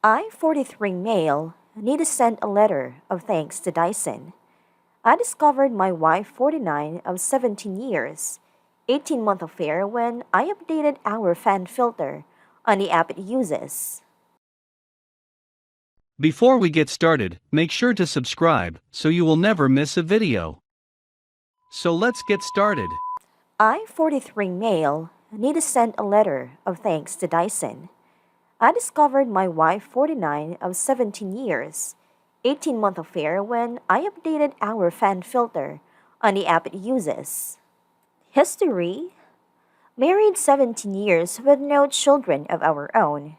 I, 43 male, need to send a letter of thanks to Dyson. I discovered my wife, 49, of 17 years, 18-month affair when I updated our fan filter on the app it uses. Before we get started, make sure to subscribe so you will never miss a video. So let's get started. I, 43 male, need to send a letter of thanks to Dyson. I discovered my wife, 49, of 17 years, 18-month affair when I updated our fan filter on the app it uses. History: married 17 years with no children of our own.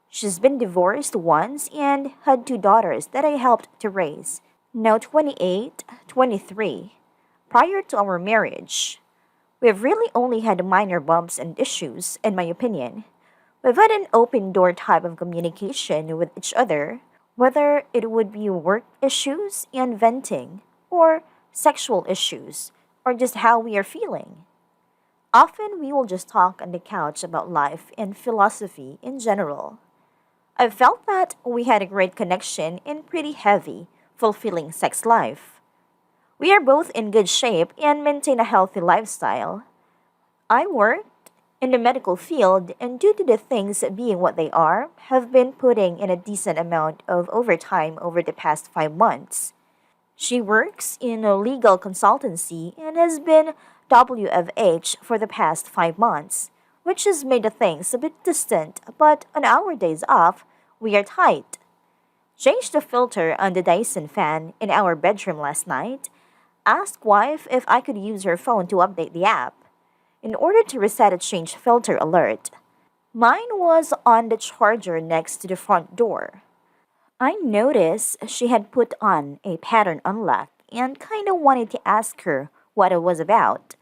She's been divorced once and had two daughters that I helped to raise, now 28, 23, prior to our marriage. We've really only had minor bumps and issues, in my opinion. We've had an open door type of communication with each other, whether it would be work issues and venting, or sexual issues, or just how we are feeling. Often we will just talk on the couch about life and philosophy in general. I felt that we had a great connection and pretty heavy, fulfilling sex life. We are both in good shape and maintain a healthy lifestyle. I worked in the medical field and due to the things being what they are, have been putting in a decent amount of overtime over the past 5 months. She works in a legal consultancy and has been WFH for the past 5 months, which has made the things a bit distant, but on our days off, we are tight. Changed the filter on the Dyson fan in our bedroom last night. Asked wife if I could use her phone to update the app in order to reset a change filter alert. Mine was on the charger next to the front door. I noticed she had put on a pattern unlock and kinda wanted to ask her what it was about.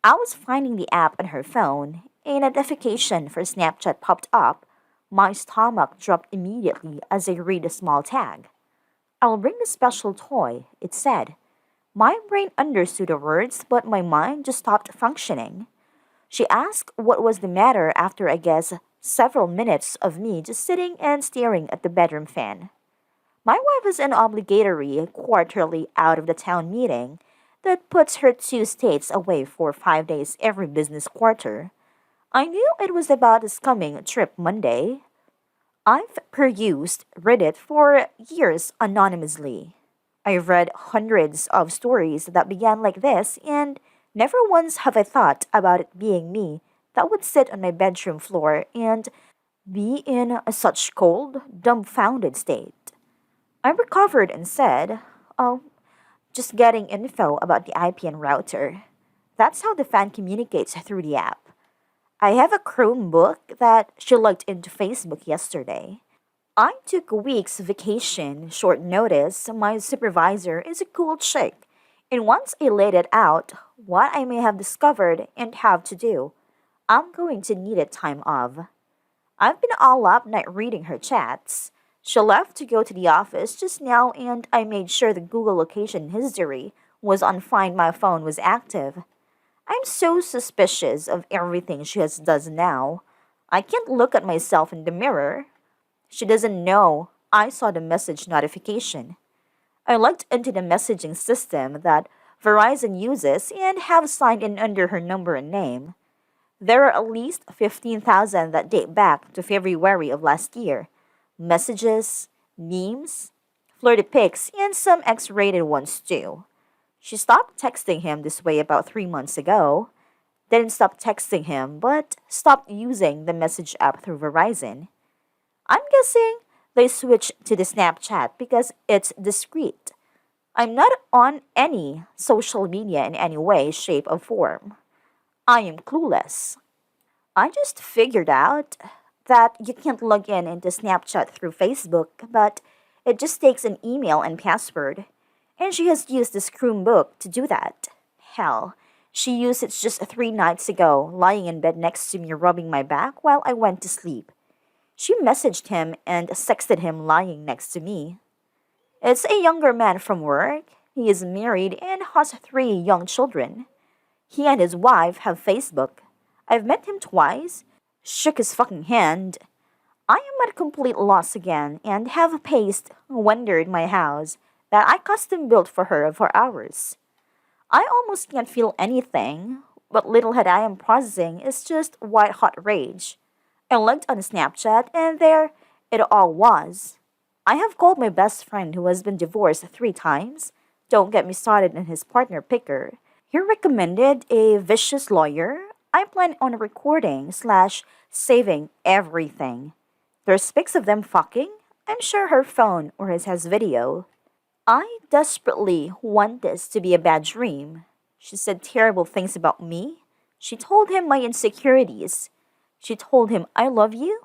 I was finding the app on her phone. A notification for Snapchat popped up. My stomach dropped immediately as I read a small tag. I'll bring the special toy, it said. My brain understood the words, but my mind just stopped functioning. She asked what was the matter after, I guess, several minutes of me just sitting and staring at the bedroom fan. My wife has an obligatory quarterly out of the town meeting that puts her 2 states away for 5 days every business quarter. I knew it was about this coming trip Monday. I've perused Reddit for years anonymously. I've read hundreds of stories that began like this, and never once have I thought about it being me that would sit on my bedroom floor and be in a such cold, dumbfounded state. I recovered and said, "Oh, just getting info about the IPN router." That's how the fan communicates through the app. I have a Chromebook that she logged into Facebook yesterday. I took a week's vacation, short notice. My supervisor is a cool chick. And once I laid it out, what I may have discovered and have to do, I'm going to need a time off. I've been all up night reading her chats. She left to go to the office just now and I made sure the Google location history was on Find My Phone was active. I'm so suspicious of everything she has does now. I can't look at myself in the mirror. She doesn't know I saw the message notification. I logged into the messaging system that Verizon uses and have signed in under her number and name. There are at least 15,000 that date back to February of last year. Messages, memes, flirty pics, and some X-rated ones too. She stopped texting him this way about 3 months ago. Didn't stop texting him, but stopped using the message app through Verizon. I'm guessing they switched to the Snapchat because it's discreet. I'm not on any social media in any way, shape, or form. I am clueless. I just figured out that you can't log in into Snapchat through Facebook, but it just takes an email and password. And she has used this Chromebook to do that. Hell, she used it just 3 nights ago, lying in bed next to me rubbing my back while I went to sleep. She messaged him and sexted him lying next to me. It's a younger man from work. He is married and has 3 young children. He and his wife have Facebook. I've met him twice, shook his fucking hand. I am at a complete loss again and have paced wandered my house that I custom built for her for hours. I almost can't feel anything. What little head I am processing is just white hot rage. I looked on Snapchat and there it all was. I have called my best friend who has been divorced 3 times. Don't get me started on his partner picker. He recommended a vicious lawyer. I plan on recording slash saving everything. There's pics of them fucking. I'm sure her phone or his has video. I desperately want this to be a bad dream. She said terrible things about me. She told him my insecurities. She told him I love you.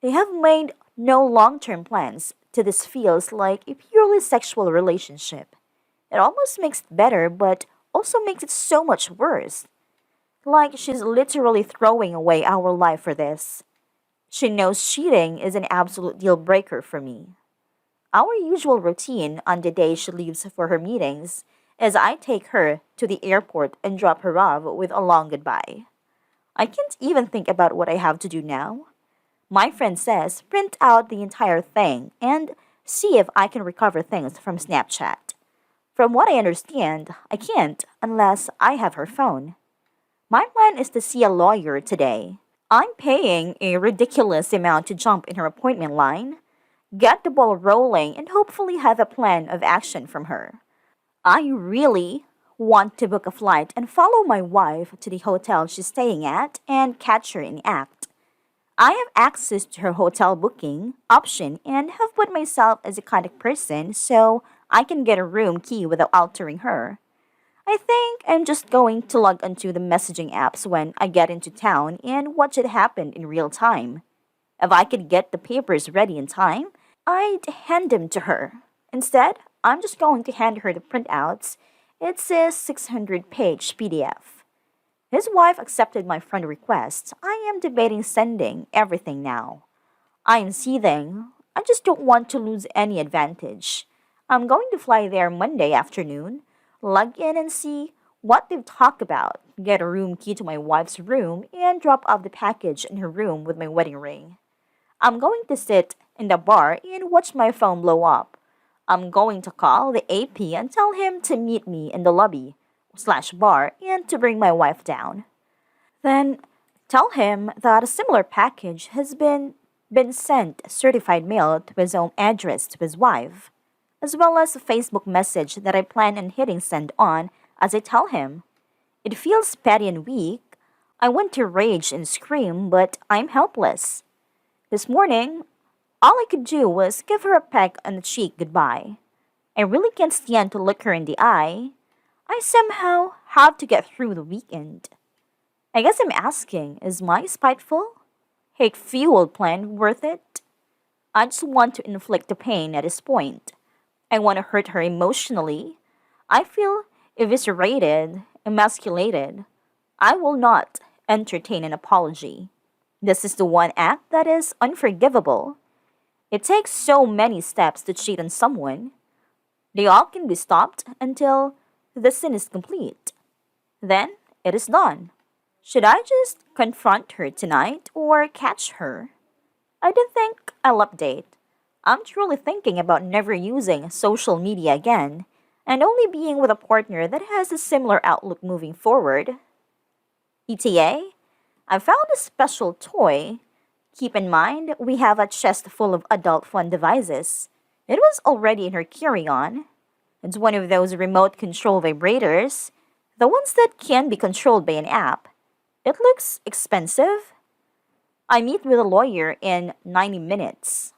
They have made no long term plans to this feels like a purely sexual relationship. It almost makes it better, but also makes it so much worse. Like she's literally throwing away our life for this. She knows cheating is an absolute deal breaker for me. Our usual routine on the day she leaves for her meetings is I take her to the airport and drop her off with a long goodbye. I can't even think about what I have to do now. My friend says print out the entire thing and see if I can recover things from Snapchat. From what I understand, I can't unless I have her phone. My plan is to see a lawyer today. I'm paying a ridiculous amount to jump in her appointment line, get the ball rolling, and hopefully have a plan of action from her. I really want to book a flight and follow my wife to the hotel she's staying at and catch her in act. I have access to her hotel booking option and have put myself as a contact person so I can get a room key without altering her. I think I'm just going to log onto the messaging apps when I get into town and watch it happen in real time. If I could get the papers ready in time, I'd hand them to her. Instead, I'm just going to hand her the printouts. It's a 600-page PDF. His wife accepted my friend request. I am debating sending everything now. I am seething. I just don't want to lose any advantage. I'm going to fly there Monday afternoon, log in and see what they've talked about, get a room key to my wife's room, and drop off the package in her room with my wedding ring. I'm going to sit in the bar and watch my phone blow up. I'm going to call the AP and tell him to meet me in the lobby slash bar and to bring my wife down. Then tell him that a similar package has been sent certified mail to his own address to his wife, as well as a Facebook message that I plan on hitting send on as I tell him. It feels petty and weak. I want to rage and scream, but I'm helpless. This morning, all I could do was give her a peck on the cheek goodbye. I really can't stand to look her in the eye. I somehow have to get through the weekend. I guess I'm asking, is my spiteful, hate-fueled plan worth it? I just want to inflict the pain at this point. I want to hurt her emotionally. I feel eviscerated, emasculated. I will not entertain an apology. This is the one act that is unforgivable. It takes so many steps to cheat on someone. They all can be stopped until the sin is complete. Then it is done. Should I just confront her tonight or catch her? I don't think I'll update. I'm truly thinking about never using social media again and only being with a partner that has a similar outlook moving forward. ETA, I found a special toy. Keep in mind, we have a chest full of adult fun devices. It was already in her carry-on. It's one of those remote control vibrators, the ones that can be controlled by an app. It looks expensive. I meet with a lawyer in 90 minutes.